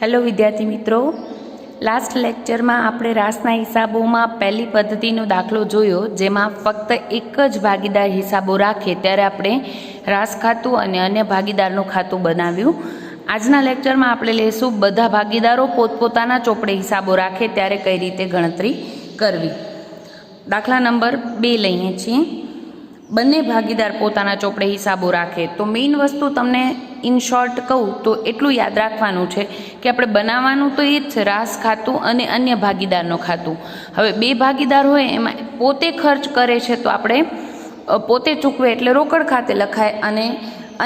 Hello વિદ્યાર્થી મિત્રો, last લેક્ચરમાં આપણે રાસના હિસાબોમાં પહેલી પદ્ધતિનો દાખલો જોયો, જેમાં ફક્ત એક જ ભાગીદાર હિસાબો રાખે ત્યારે આપણે રાસ ખાતું અને અન્ય ભાગીદારનું ખાતું બનાવ્યું. આજના લેક્ચરમાં આપણે લઈશું બધા ભાગીદારો પોતપોતાના ચોપડે હિસાબો રાખે ત્યારે કઈ રીતે ગણતરી કરવી. દાખલા નંબર 2 લઈએ છીએ. બંને ભાગીદાર પોતાના ચોપડે હિસાબો રાખે તો મેઇન વસ્તુ તમને ઇન શોર્ટ કહું તો એટલું યાદ રાખવાનું છે કે આપણે બનાવવાનું તો એ જ છે, રાસ ખાતું અને અન્ય ભાગીદારનું ખાતું. હવે બે ભાગીદાર હોય એમાં પોતે ખર્ચ કરે છે તો આપણે પોતે ચૂકવે એટલે રોકડ ખાતે લખાય, અને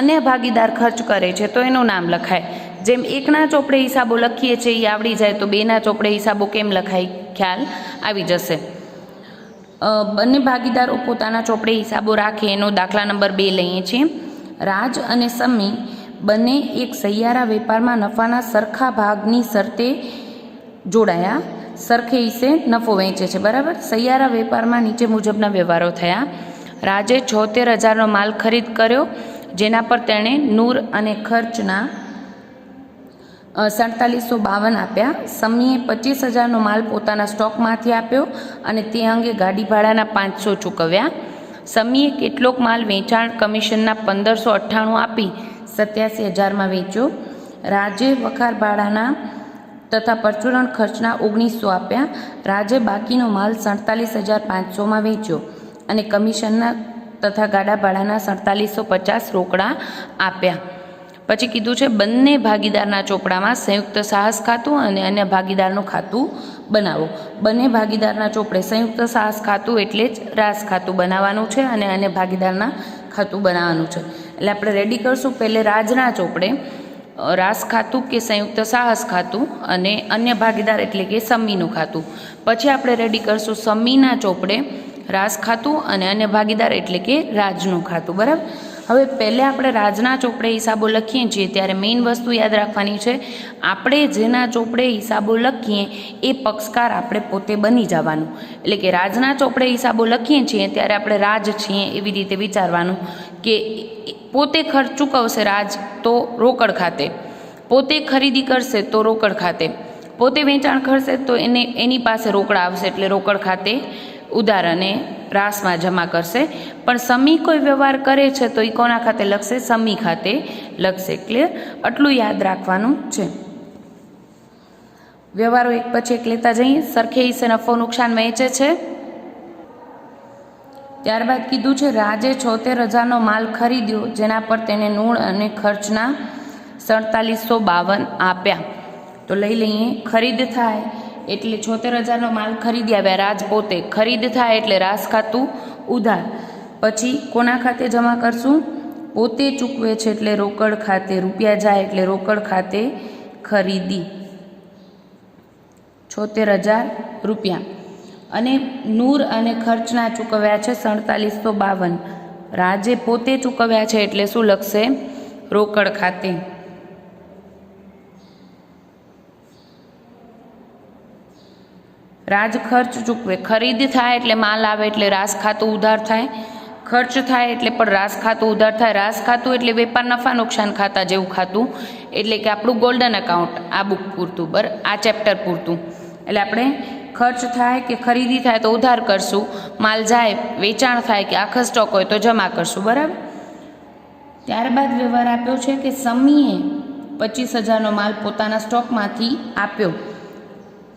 અન્ય ભાગીદાર ખર્ચ કરે છે તો એનું નામ લખાય. જેમ એકના ચોપડે હિસાબો લખીએ છીએ એ આવડી જાય તો બેના ચોપડે હિસાબો કેમ લખાય ખ્યાલ આવી જશે. બંને ભાગીદારો પોતાના ચોપડે હિસાબો રાખે એનો દાખલા નંબર 2 લઈએ છીએ. રાજ અને સમી બંને એક સહિયારા વેપારમાં નફાના સરખા ભાગની શરતે જોડાયા, સરખે હિસ્સે નફો વહેંચે છે. બરાબર. સહિયારા વેપારમાં નીચે મુજબના વ્યવહારો થયા. રાજે 76,000નો માલ ખરીદ કર્યો, જેના પર તેણે નૂર અને ખર્ચના 4752 આપ્યા. સમીએ 25,000નો માલ પોતાના સ્ટોકમાંથી આપ્યો અને તે અંગે ગાડી ભાડાના 500 ચૂકવ્યા. સમીએ કેટલોક માલ વેચાણ કમિશનના 1598 આપી 87,000માં વેચ્યો. રાજે વખાર ભાડાના તથા પરચુરણ ખર્ચના 1900 આપ્યા. રાજે બાકીનો માલ 47,500માં વેચ્યો અને કમિશનના તથા ગાડા ભાડાના 4750 રોકડા આપ્યા. પછી કીધું છે બંને ભાગીદારના ચોપડામાં સંયુક્ત સાહસ ખાતું અને અન્ય ભાગીદારનું ખાતું બનાવો. બંને ભાગીદારના ચોપડે સંયુક્ત સાહસ ખાતું એટલે જ રાસ ખાતું બનાવવાનું છે અને અન્ય ભાગીદારના ખાતું બનાવવાનું છે. એટલે આપણે રેડી કરશું. પહેલે રાજના ચોપડે રાસ ખાતું કે સંયુક્ત સાહસ ખાતું અને અન્ય ભાગીદાર એટલે કે સમીનું ખાતું. પછી આપણે રેડી કરશું સમીના ચોપડે રાસ ખાતું અને અન્ય ભાગીદાર એટલે કે રાજનું ખાતું. બરાબર. હવે પહેલે આપણે રાજના ચોપડે હિસાબો લખીએ છીએ ત્યારે મેઇન વસ્તુ યાદ રાખવાની છે, આપણે જેના ચોપડે હિસાબો લખીએ એ પક્ષકાર આપણે પોતે બની જવાનું. એટલે કે રાજના ચોપડે હિસાબો લખીએ છીએ ત્યારે આપણે રાજ છીએ એવી રીતે વિચારવાનું કે પોતે ખર્ચ ચૂકવશે રાજ તો રોકડ ખાતે, પોતે ખરીદી કરશે તો રોકડ ખાતે, પોતે વેચાણ કરશે તો એની પાસે રોકડા આવશે એટલે રોકડ ખાતે ઉધાર અને રાસમાં જમા કરશે. પણ સમી કોઈ વ્યવહાર કરે છે તો એ કોના ખાતે લખશે? સમી ખાતે લખશે. ક્લિયર? આટલું યાદ રાખવાનું છે. વ્યવહારો એક પછી એક લેતા જઈએ. સરખે હિસ્સે નફો નુકસાન વહેંચે છે. ત્યારબાદ કીધું છે રાજે 76,000નો માલ ખરીદ્યો, જેના પર તેને નૂળ અને ખર્ચના 4752 આપ્યા. તો લઈ લઈએ. ખરીદ થાય એટલે 76,000નો માલ ખરીદી આવ્યા રાજ પોતે. ખરીદ થાય એટલે રાસ ખાતું ઉધાર. પછી કોના ખાતે જમા કરશું? પોતે ચૂકવે છે એટલે રોકડ ખાતે. રૂપિયા જાય એટલે રોકડ ખાતે ખરીદી 76,000 રૂપિયા. અને નૂર અને ખર્ચના ચૂકવ્યા છે 4752. રાજે પોતે ચૂકવ્યા છે એટલે શું લખશે? રોકડ ખાતે. રાજ ખર્ચ ચૂકવે. ખરીદ થાય એટલે માલ આવે એટલે રાસ ખાતું ઉધાર થાય. ખર્ચ થાય એટલે પણ રાસ ખાતું ઉધાર થાય. રાસ ખાતું એટલે વેપાર નફા નુકસાન ખાતા જેવું ખાતું, એટલે કે આપણું ગોલ્ડન એકાઉન્ટ આ બુક પૂરતું, આ ચેપ્ટર પૂરતું. એટલે આપણે ખર્ચ થાય કે ખરીદી થાય તો ઉધાર કરશું, માલ જાય વેચાણ થાય કે આખો સ્ટોક હોય તો જમા કરશું. બરાબર. ત્યારબાદ વ્યવહાર આપ્યો છે કે સમીએ 25,000નો માલ પોતાના સ્ટોકમાંથી આપ્યો.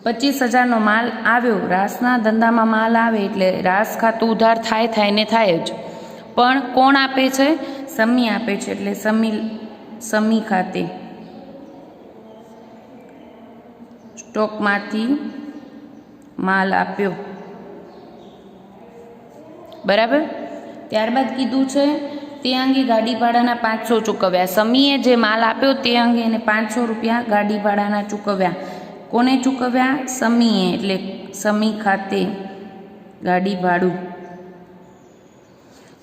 25,000નો માલ આવ્યો. રાસના ધંધામાં માલ આવે એટલે રાસ ખાતું ઉધાર થાય ને થાય જ. પણ કોણ આપે છે? સમી આપે છે એટલે સમી ખાતે સ્ટોકમાંથી માલ આપ્યો. બરાબર. ત્યારબાદ કીધું છે તે અંગે ગાડી ભાડાના 500 ચૂકવ્યા. સમીએ જે માલ આપ્યો તે અંગે એને 500 રૂપિયા ગાડી ભાડાના ચૂકવ્યા. કોને ચૂકવ્યા? સમીએ એટલે સમી ખાતે ગાડી ભાડું.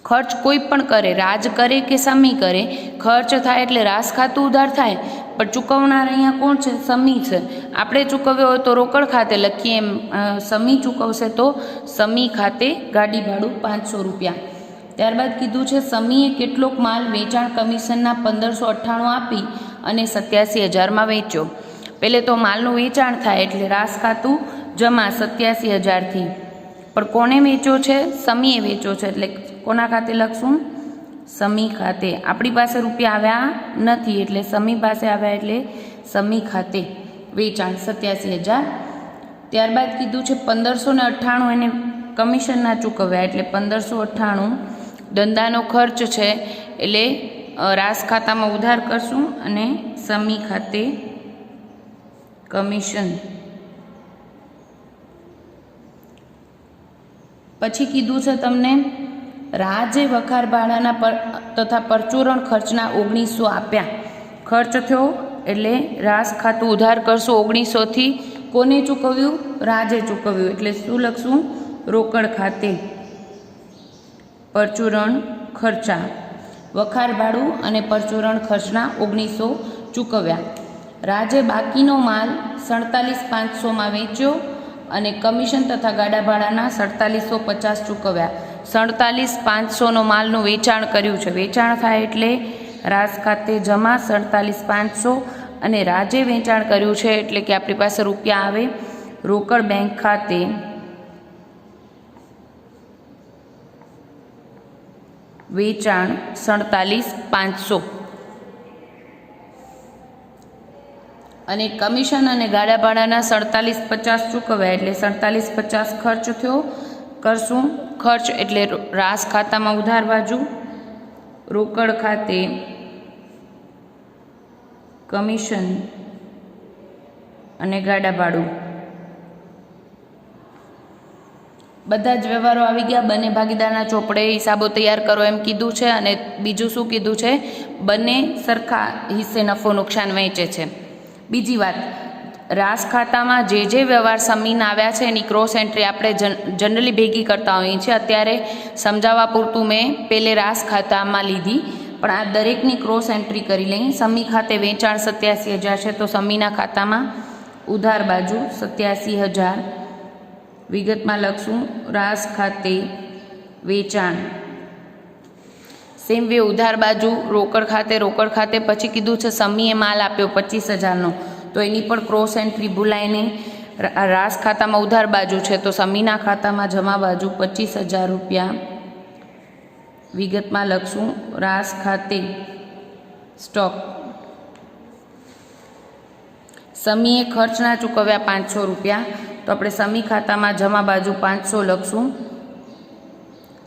ખર્ચ કોઈ પણ કરે, રાજ કરે કે સમી કરે, ખર્ચ થાય એટલે રાસ ખાતું ઉધાર થાય, પણ ચૂકવનાર અહીંયા કોણ છે? સમી છે. આપણે ચૂકવ્યો હોય તો રોકડ ખાતે લખીએ, એમ સમી ચૂકવશે તો સમી ખાતે ગાડી ભાડું 500 રૂપિયા. ત્યારબાદ કીધું છે સમીએ કેટલોક માલ વેચાણ કમિશનના 1598 આપી અને 87,000માં વેચ્યો. પહેલે તો માલનું વેચાણ થાય એટલે રાસ ખાતું જમા 87,000થી, પણ કોને વેચ્યો છે? સમીએ વેચ્યો છે એટલે કોના ખાતે લખશું? સમી ખાતે. આપણી પાસે રૂપિયા આવ્યા નથી એટલે સમી પાસે આવ્યા એટલે સમી ખાતે વેચાણ 87,000. ત્યારબાદ કીધું છે 1598 એને કમિશનના ચૂકવ્યા એટલે 1598 ધંધાનો ખર્ચ છે એટલે રાસ ખાતામાં ઉધાર કરશું અને સમી ખાતે કમિશન. પછી કીધું છે તમને રાજે વખાર ભાડાના તથા પરચુરણ ખર્ચના 1900 આપ્યા. ખર્ચ થયો એટલે રાસ ખાતું ઉધાર કરશું 1900થી. કોને ચૂકવ્યું? રાજે ચૂકવ્યું એટલે શું લખશું? રોકડ ખાતે પરચુરણ ખર્ચા. વખાર ભાડું અને પરચુરણ ખર્ચના 1900 ચૂકવ્યા. રાજે બાકીનો માલ 47,500માં વેચ્યો અને કમિશન તથા ગાડા ભાડાના 4750 ચૂકવ્યા. 47,500નો માલનું વેચાણ કર્યું છે. વેચાણ થાય એટલે રાસ ખાતે જમા 47,500 અને રાજે વેચાણ કર્યું છે એટલે કે આપણી પાસે રૂપિયા આવે રોકડ બેંક ખાતે વેચાણ 47,500 અને કમિશન અને ગાડા ભાડાના 4750 ચૂકવ્યા એટલે 4750 ખર્ચ થયો. કરશું ખર્ચ એટલે રાસ ખાતામાં ઉધાર બાજુ રોકડ ખાતે કમિશન અને ગાડા ભાડું. બધા જ વ્યવહારો આવી ગયા. બંને ભાગીદારના ચોપડે હિસાબો તૈયાર કરો એમ કીધું છે અને બીજું શું કીધું છે? બંને સરખા હિસ્સે નફો નુકસાન વહેંચે છે. બીજી વાત, રાસ ખાતામાં જે વ્યવહાર સમીના આવ્યા છે એની ક્રોસ એન્ટ્રી આપણે જનરલી ભેગી કરતા હોઈએ છીએ. અત્યારે સમજાવવા પૂરતું મેં પહેલે રાસ ખાતામાં લીધી, પણ આ દરેકની ક્રોસ એન્ટ્રી કરી લઈએ. સમી ખાતે વેચાણ 87,000 છે તો સમીના ખાતામાં ઉધાર બાજુ 87,000 વિગતમાં લખશું રાસ ખાતે વેચાણ. સેમ વે ઉધાર બાજુ રોકડ ખાતે પછી કીધું છે સમીએ માલ આપ્યો 25,000નો તો એની પણ ક્રોસ એન્ટ્રી ભૂલાય નહીં. રાસ ખાતામાં ઉધાર બાજુ છે તો સમીના ખાતામાં જમા બાજુ 25,000 રૂપિયા વિગતમાં લખશું રાસ ખાતે સ્ટોક. સમીએ ખર્ચના ચૂકવ્યા 500 રૂપિયા તો આપણે સમી ખાતામાં જમા બાજુ 500 લખશું.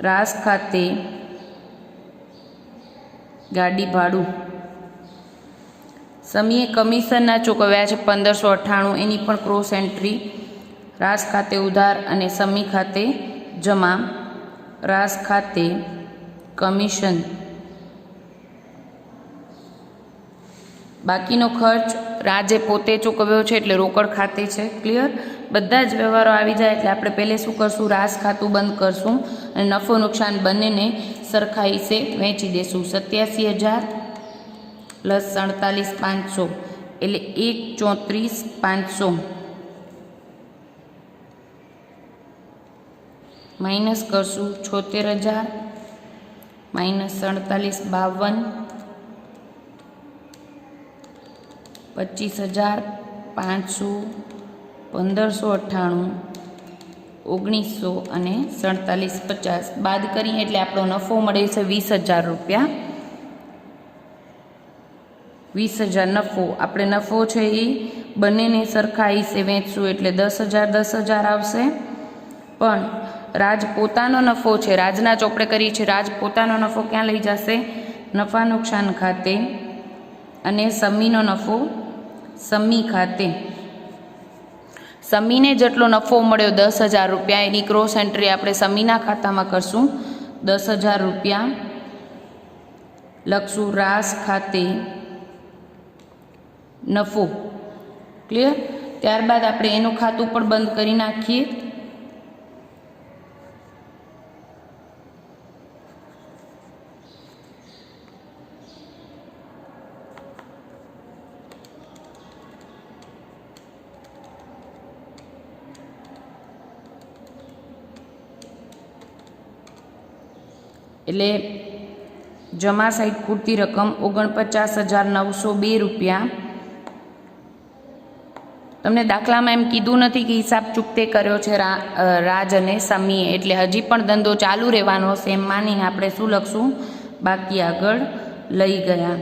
રાસ ખાતે ગાડી ભાડું. સમીએ કમિશનના ચૂકવ્યા છે 1598 એની પણ ક્રોસ એન્ટ્રી રાસ ખાતે ઉધાર અને સમી ખાતે જમા. રાસ ખાતે કમિશન. બાકીનો ખર્ચ રાજે પોતે ચૂકવ્યો છે એટલે રોકડ ખાતે છે. ક્લિયર? બધા જ વ્યવહારો આવી જાય એટલે આપણે પહેલે શું કરશું? રાસ ખાતું બંધ કરશું અને નફો નુકસાન બંનેને સરખા હિસ્સે વહેંચી દેશું. 87,000 પ્લસ 47,500 એટલે 1,34,500 માઇનસ કરશું 76,000 માઇનસ 47,52 25,500 1598 1900 અને 4750 બાદ કરીએ એટલે આપણો નફો મળે છે 20,000 રૂપિયા. 20,000 નફો. આપણે નફો છે એ બંનેને સરખા હિસ્સે વહેંચશું એટલે 10,000 આવશે. પણ રાજ પોતાનો નફો છે, રાજના ચોપડે કરી છે, રાજ પોતાનો નફો ક્યાં લઈ જશે? નફા નુકસાન ખાતે અને સમીનો નફો સમી ખાતે. સમીને જેટલો નફો મળ્યો 10,000 રૂપિયા એની ક્રોસ એન્ટ્રી આપણે સમીના ખાતામાં કરશું. 10,000 રૂપિયા લખશું રાસ ખાતે નફો. ક્લિયર? ત્યારબાદ આપણે એનું ખાતું પણ બંધ કરી નાખીએ. એટલે જમા સાઈડ પૂરતી રકમ 49,902 રૂપિયા તમને દાખલામાં એમ કીધું નથી કે હિસાબ ચૂકતે કર્યો છે રાજ અને સમીએ, એટલે હજી પણ ધંધો ચાલુ રહેવાનો હશે એમ માનીને આપણે શું લખશું? બાકી આગળ લઈ ગયા.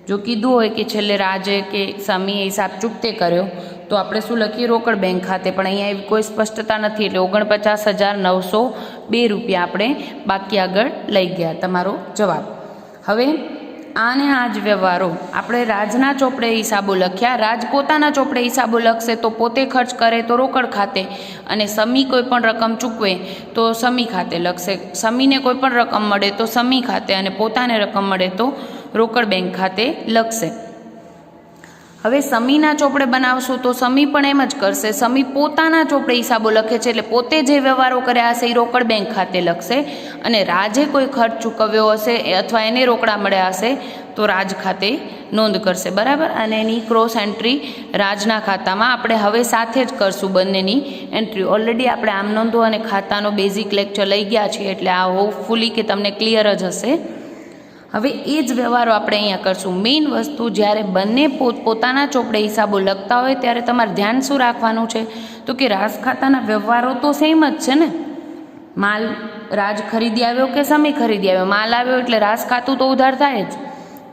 જો કીધું હોય કે છેલ્લે રાજે કે સમીએ હિસાબ ચૂકતે કર્યો તો આપણે શું લખીએ? રોકડ બેંક ખાતે. પણ અહીંયા એવી કોઈ સ્પષ્ટતા નથી, એટલે 49,902 રૂપિયા આપણે બાકી આગળ લઈ ગયા. તમારો જવાબ. હવે આને આ જ વ્યવહારો આપણે રાજના ચોપડે હિસાબો લખ્યા. રાજ પોતાના ચોપડે હિસાબો લખશે તો પોતે ખર્ચ કરે તો રોકડ ખાતે, અને સમી કોઈ પણ રકમ ચૂકવે તો સમી ખાતે લખશે. સમીને કોઈ પણ રકમ મળે તો સમી ખાતે, અને પોતાને રકમ મળે તો રોકડ બેંક ખાતે લખશે. હવે સમીના ચોપડે બનાવશું તો સમી પણ એમ જ કરશે. સમી પોતાના ચોપડે હિસાબો લખે છે, એટલે પોતે જે વ્યવહારો કર્યા હશે એ રોકડ બેંક ખાતે લખશે, અને રાજે કોઈ ખર્ચ ચૂકવ્યો હશે અથવા એને રોકડા મળ્યા હશે તો રાજ ખાતે નોંધ કરશે. બરાબર. અને એની ક્રોસ એન્ટ્રી રાજના ખાતામાં આપણે હવે સાથે જ કરશું બંનેની એન્ટ્રી. ઓલરેડી આપણે આમ નોંધો અને ખાતાનો બેઝિક લેક્ચર લઈ ગયા છીએ, એટલે આ હોપફુલી કે તમને ક્લિયર જ હશે. હવે એ જ વ્યવહારો આપણે અહીંયા કરશું. મેઇન વસ્તુ, જ્યારે બંને પોતાના ચોપડે હિસાબો લખતા હોય ત્યારે તમારે ધ્યાન શું રાખવાનું છે? તો કે રાજ ખાતાના વ્યવહારો તો સેમ જ છે ને. માલ રાજ ખરીદી આવ્યો કે સમી ખરીદી આવ્યો? માલ આવ્યો એટલે રાજ ખાતું તો ઉધાર થાય જ,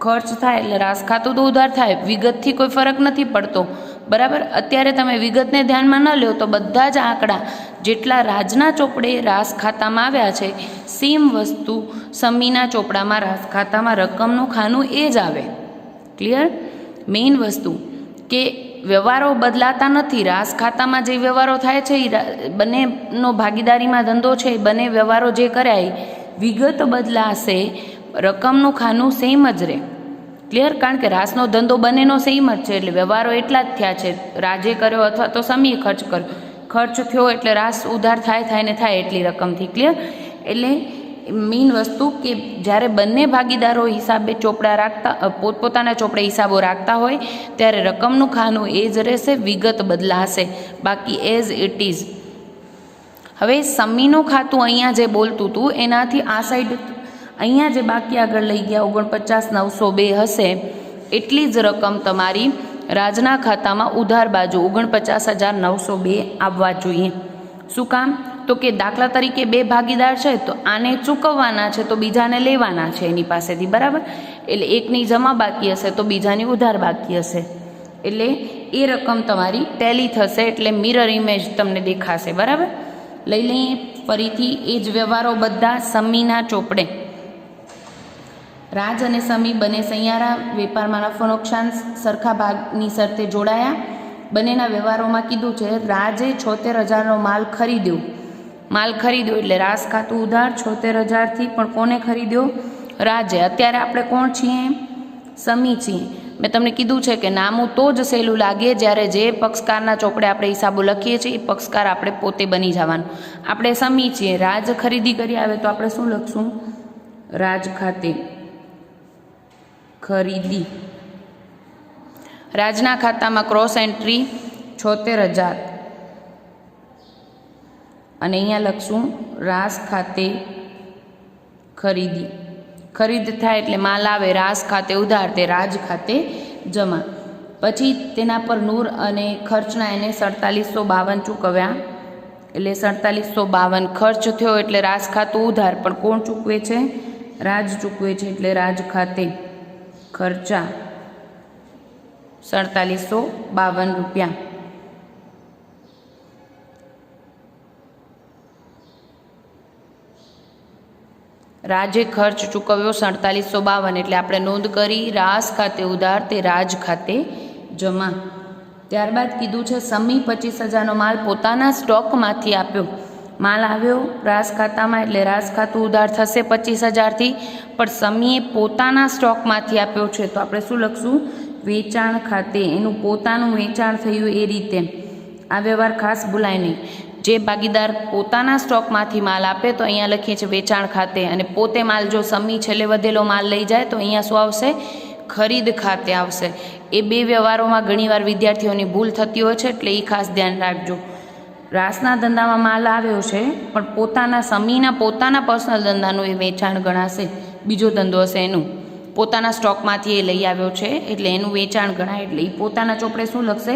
ખર્ચ થાય એટલે રાજ ખાતું તો ઉધાર થાય. વિગતથી કોઈ ફરક નથી પડતો. બરાબર. અત્યારે તમે વિગતને ધ્યાનમાં ન લો તો બધા જ આંકડા જેટલા રાજના ચોપડે રાજ ખાતામાં આવ્યા છે, સેમ વસ્તુ સમીના ચોપડામાં રાજ ખાતામાં રકમનું ખાનું એ જ આવે. ક્લિયર? મેઇન વસ્તુ કે વ્યવહારો બદલાતા નથી. રાજ ખાતામાં જે વ્યવહારો થાય છે એ બંનેનો ભાગીદારીમાં ધંધો છે, બંને વ્યવહારો જે કર્યા એ વિગત બદલાશે, રકમનું ખાનું સેમ જ રહે. ક્લિયર? કારણ કે રાસનો ધંધો બંનેનો સેમ જ છે, એટલે વ્યવહારો એટલા જ થયા છે. રાજે કર્યો અથવા તો સમીએ ખર્ચ કર્યો. ખર્ચ થયો એટલે રાસ ઉધાર થાય ને થાય એટલી રકમથી. ક્લિયર? એટલે મેઇન વસ્તુ કે જ્યારે બંને ભાગીદારો હિસાબે ચોપડા રાખતા, પોતપોતાના ચોપડે હિસાબો રાખતા હોય ત્યારે રકમનું ખાનું એ જ રહેશે, વિગત બદલાશે, બાકી એઝ ઇટ ઇઝ. હવે સમીનું ખાતું અહીંયા જે બોલતું હતું એનાથી આ સાઈડ અહીંયા જે બાકી આગળ લઈ ગયા 49,902 હશે, એટલી જ રકમ તમારી રાજના ખાતામાં ઉધાર બાજુ 49,902 આવવા જોઈએ. શું કામ? તો કે દાખલા તરીકે બે ભાગીદાર છે તો આને ચૂકવવાના છે તો બીજાને લેવાના છે એની પાસેથી. બરાબર. એટલે એકની જમા બાકી હશે તો બીજાની ઉધાર બાકી હશે, એટલે એ રકમ તમારી ટેલી થશે, એટલે મિરર ઇમેજ તમને દેખાશે. બરાબર. લઈ લઈએ ફરીથી એ જ વ્યવહારો બધા સમીના ચોપડે. રાજ અને સમી બંને સહિયારા વેપારમાં નફો નુકસાન સરખા ભાગની શરતે જોડાયા. બંનેના વ્યવહારોમાં કીધું છે રાજે 76,000નો માલ ખરીદ્યો. માલ ખરીદ્યો એટલે રાસ ખાતું ઉધાર 76,000થી, પણ કોને ખરીદ્યો? રાજે. અત્યારે આપણે કોણ છીએ? સમી છીએ. મેં તમને કીધું છે કે નામું તો જ સહેલું લાગે જ્યારે જે પક્ષકારના ચોપડે આપણે હિસાબો લખીએ છીએ એ પક્ષકાર આપણે પોતે બની જવાનું. આપણે સમી છીએ. રાજ ખરીદી કરી આવે તો આપણે શું લખશું? રાજ ખાતે ખરીદી. રાજના ખાતામાં ક્રોસ એન્ટ્રી 76,000, અને અહીંયા લખશું રાસ ખાતે ખરીદી. ખરીદ થાય એટલે માલ આવે, રાસ ખાતે ઉધાર, તે રાજ ખાતે જમા. પછી તેના પર નૂર અને ખર્ચના એને 4752 ચૂકવ્યા, એટલે 4752 ખર્ચ થયો એટલે રાસ ખાતું ઉધાર, પણ કોણ ચૂકવે છે? રાજ ચૂકવે છે, એટલે રાજ ખાતે ખર્ચા 4752 રૂપિયા. રાજે ખર્ચ ચૂકવ્યો 4752, એટલે આપણે નોંધ કરી રાસ ખાતે ઉધાર, તે રાજ ખાતે જમા. ત્યારબાદ કીધું છે સમી 25,000નો માલ પોતાના સ્ટોકમાંથી આપ્યો. માલ આવ્યો રાસ ખાતામાં એટલે રાસ ખાતું ઉધાર થશે 25,000થી, પણ સમીએ પોતાના સ્ટોકમાંથી આપ્યો છે તો આપણે શું લખશું? વેચાણ ખાતે. એનું પોતાનું વેચાણ થયું એ રીતે. આ વ્યવહાર ખાસ ભૂલાય નહીં. જે ભાગીદાર પોતાના સ્ટોકમાંથી માલ આપે તો અહીંયા લખીએ છીએ વેચાણ ખાતે, અને પોતે માલ જો સમી છેલ્લે વધેલો માલ લઈ જાય તો અહીંયા શું આવશે? ખરીદ ખાતે આવશે. એ બે વ્યવહારોમાં ઘણીવાર વિદ્યાર્થીઓની ભૂલ થતી હોય છે, એટલે એ ખાસ ધ્યાન રાખજો. રાસના ધંધામાં માલ આવ્યો છે પણ પોતાના સમીના પોતાના પર્સનલ ધંધાનું એ વેચાણ ગણાશે, બીજો ધંધો હશે એનું. પોતાના સ્ટોકમાંથી એ લઈ આવ્યો છે એટલે એનું વેચાણ ગણાય, એટલે એ પોતાના ચોપડે શું લખશે?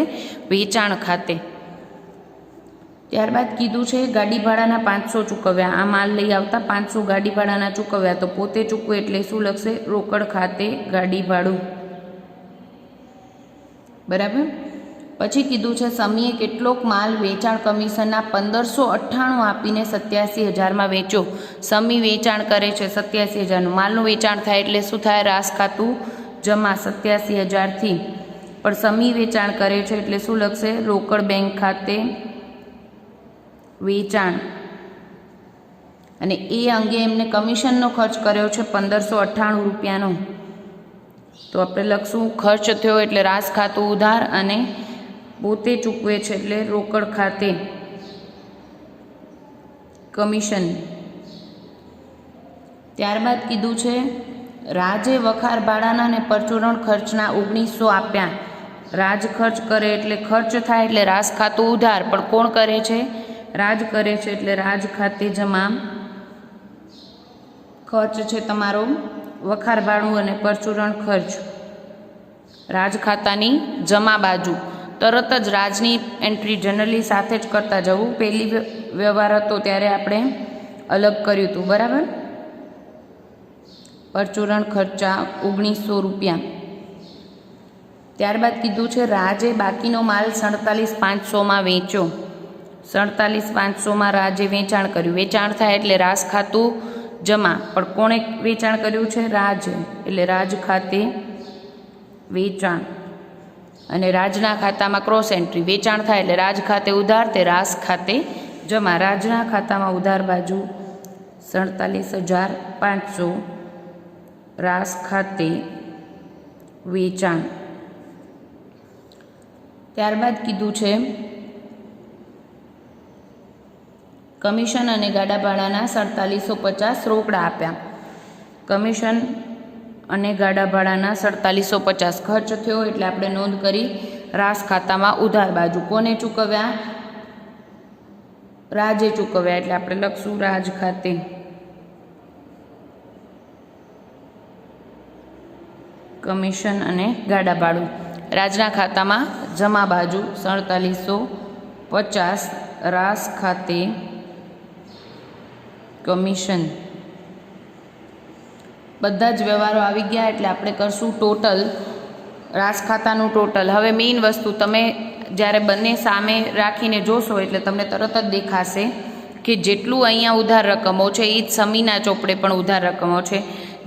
વેચાણ ખાતે. ત્યારબાદ કીધું છે ગાડી ભાડાના 500 ચૂકવ્યા. આ માલ લઈ આવતા 500 ગાડી ભાડાના ચૂકવ્યા, તો પોતે ચૂકવે એટલે શું લખશે? રોકડ ખાતે ગાડી ભાડું. બરાબર. પછી કીધું છે સમીએ કેટલોક માલ વેચાણ કમિશનના 1598 આપીને 87,000માં વેચ્યો. સમી વેચાણ કરે છે 87,000નું. માલનું વેચાણ થાય એટલે શું થાય? રાસ ખાતું જમા 87,000થી. પણ સમી વેચાણ કરે છે એટલે શું લખશે? રોકડ બેંક ખાતે વેચાણ. અને એ અંગે એમને કમિશનનો ખર્ચ કર્યો છે 1598 રૂપિયાનો. તો આપણે લખશું ખર્ચ થયો એટલે રાસ ખાતું ઉધાર, અને પોતે ચૂકવે છે એટલે રોકડ ખાતે કમિશન. ત્યારબાદ કીધું છે રાજે વખાર ભાડાના અને પરચુરણ ખર્ચના 1900 આપ્યા. રાજ ખર્ચ કરે એટલે ખર્ચ થાય એટલે રાસ ખાતું ઉધાર, પણ કોણ કરે છે? રાજ કરે છે એટલે રાજ ખાતે જમા. ખર્ચ છે તમારો વખાર ભાડું અને પરચુરણ ખર્ચ રાજ ખાતાની જમા બાજુ. તરત જ રાજની એન્ટ્રી જનરલી સાથે જ કરતા જવું. પહેલી વ્યવહાર હતો ત્યારે આપણે અલગ કર્યું હતું. બરાબર. પરચુરણ ખર્ચા 1900 રૂપિયા. ત્યારબાદ કીધું છે રાજે બાકીનો માલ 47,500માં વેચ્યો. 47,500માં રાજે વેચાણ કર્યું. વેચાણ થાય એટલે રાસ ખાતું જમા, પણ કોણે વેચાણ કર્યું છે? રાજ, એટલે રાજ ખાતે વેચાણ. અને રાજના ખાતામાં ક્રોસ એન્ટ્રી. વેચાણ થાય એટલે રાજ ખાતે ઉધાર, તે રાસ ખાતે જમા. રાજના ખાતામાં ઉધાર બાજુ 47,500, રાસ ખાતે વેચાણ. ત્યારબાદ કીધું છે કમિશન અને ગાડા ભાડાના 4750 રોકડા આપ્યા. કમિશન અને ગાડા ભાડાના 4750 ખર્ચ થયો એટલે આપણે નોંધ કરી રાસ ખાતામાં ઉધાર બાજુ. કોને ચૂકવ્યા? રાજે ચૂકવ્યા, એટલે આપણે લખશું રાજ ખાતે. કમિશન અને ગાડા ભાડું રાજના ખાતામાં જમા બાજુ 4750, રાસ ખાતે કમિશન. બધા જ વ્યવહારો આવી ગયા એટલે આપણે કરશું ટોટલ, રાસ ખાતાનું ટોટલ. હવે મેઇન વસ્તુ, તમે જ્યારે બંને સામે રાખીને જોશો એટલે તમને તરત જ દેખાશે કે જેટલું અહીંયા ઉધાર રકમો છે એ જ સમીના ચોપડે પણ ઉધાર રકમો છે.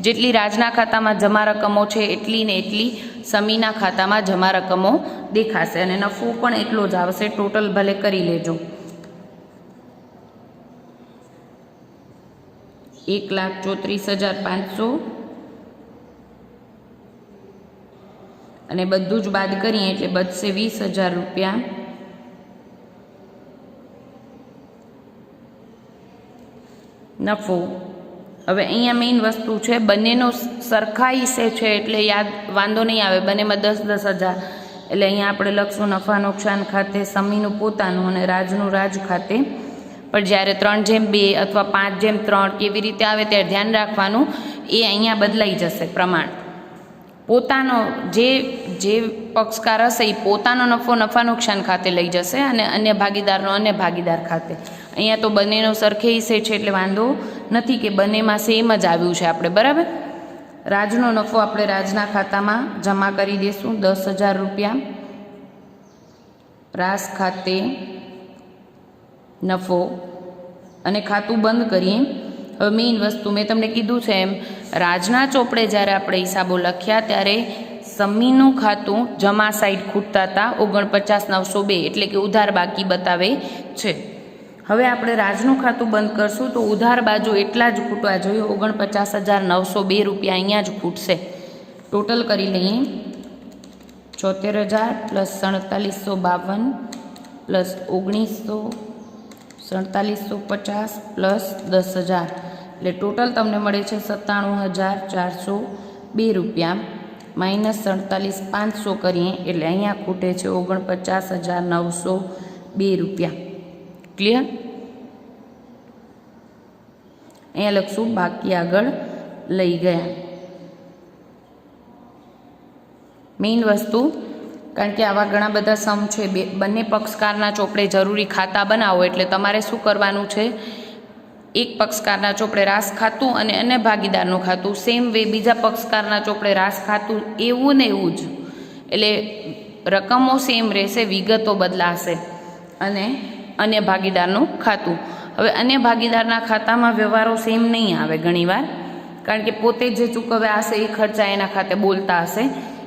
જેટલી રાજના ખાતામાં જમા રકમો છે એટલી ને એટલી સમીના ખાતામાં જમા રકમો દેખાશે, અને નફો પણ એટલો જ આવશે. ટોટલ ભલે કરી લેજો. 1,34,500 અને બધું જ બાદ કરીએ એટલે બચશે 20,000 રૂપિયા. નફો. હવે અહીંયા મેઇન વસ્તુ છે બંનેનો સરખા હિસ્સે છે એટલે યાદ વાંધો નહીં આવે. બંનેમાં 10,000 એટલે અહીંયા આપણે લખશું નફા નુકસાન ખાતે સમીનું પોતાનું અને રાજનું રાજ ખાતે. પણ જ્યારે 3:2 અથવા 5:3 કેવી રીતે આવે ત્યારે ધ્યાન રાખવાનું, એ અહીંયા બદલાઈ જશે પ્રમાણ. પોતાનો જે પક્ષકાર હશે એ પોતાનો નફો નફા નુકસાન ખાતે લઈ જશે અને અન્ય ભાગીદારનો અન્ય ભાગીદાર ખાતે. અહીંયા તો બંનેનો સરખે હિસ્સે છે એટલે વાંધો નથી કે બંનેમાં સેમ જ આવ્યું છે આપણે. બરાબર. રાજનો નફો આપણે રાજના ખાતામાં જમા કરી દઈશું 10,000 રૂપિયા. રાસ ખાતે નફો અને ખાતું બંધ કરીએ. હવે મેઇન વસ્તુ મેં તમને કીધું છે એમ, રાજના ચોપડે જ્યારે આપણે હિસાબો લખ્યા ત્યારે સમીનું ખાતું જમા સાઈડ ખૂટતા હતા 49,902, એટલે કે ઉધાર બાકી બતાવે છે. હવે આપણે રાજનું ખાતું બંધ કરશું તો ઉધાર બાજુ એટલા જ ખૂટવા જોઈએ, 49,902 રૂપિયા અહીંયા જ ખૂટશે. ટોટલ કરી લઈએ 74,000 પ્લસ 4752 પ્લસ 1900 4750 પ્લસ 10,000 એટલે ટોટલ તમને મળે છે 97,402 રૂપિયા. માઇનસ 47,500 કરીએ એટલે અહીંયા ખૂટે છે 49,902 રૂપિયા. ક્લિયર? અહીંયા લખશું બાકી આગળ લઈ ગયા. મેઇન વસ્તુ, કારણ કે આવા ઘણા બધા સમ છે, બંને પક્ષકારના ચોપડે જરૂરી ખાતા બનાવો એટલે તમારે શું કરવાનું છે, એક પક્ષકારના ચોપડે રાસ ખાતું અને અન્ય ભાગીદારનું ખાતું, સેમ વે બીજા પક્ષકારના ચોપડે રાસ ખાતું, એવું ને એવું જ, એટલે રકમો સેમ રહેશે, વિગતો બદલાશે, અને અન્ય ભાગીદારનું ખાતું. હવે અન્ય ભાગીદારના ખાતામાં વ્યવહારો સેમ નહીં આવે ઘણીવાર, કારણ કે પોતે જે ચૂકવ્યા હશે એ ખર્ચા એના ખાતે બોલતા હશે,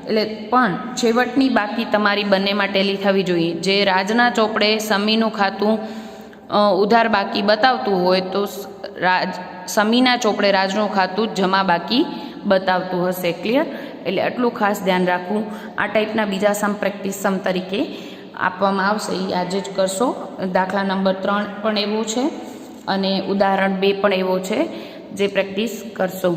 એટલે પણ છેવટની બાકી તમારી બંનેમાં ટેલી થવી જોઈએ. જે રાજના ચોપડે સમીનું ખાતું ઉધાર બાકી બતાવતું હોય તો સમીના ચોપડે રાજનું ખાતું જમા બાકી બતાવતું હશે. ક્લિયર? એટલે આટલું ખાસ ધ્યાન રાખવું. આ ટાઈપના બીજા સમ પ્રેક્ટિસ સમ તરીકે આપવામાં આવશે, એ આજે જ કરશો. દાખલા નંબર 3 પણ એવો છે અને ઉદાહરણ 2 પણ એવો છે, જે પ્રેક્ટિસ કરશો.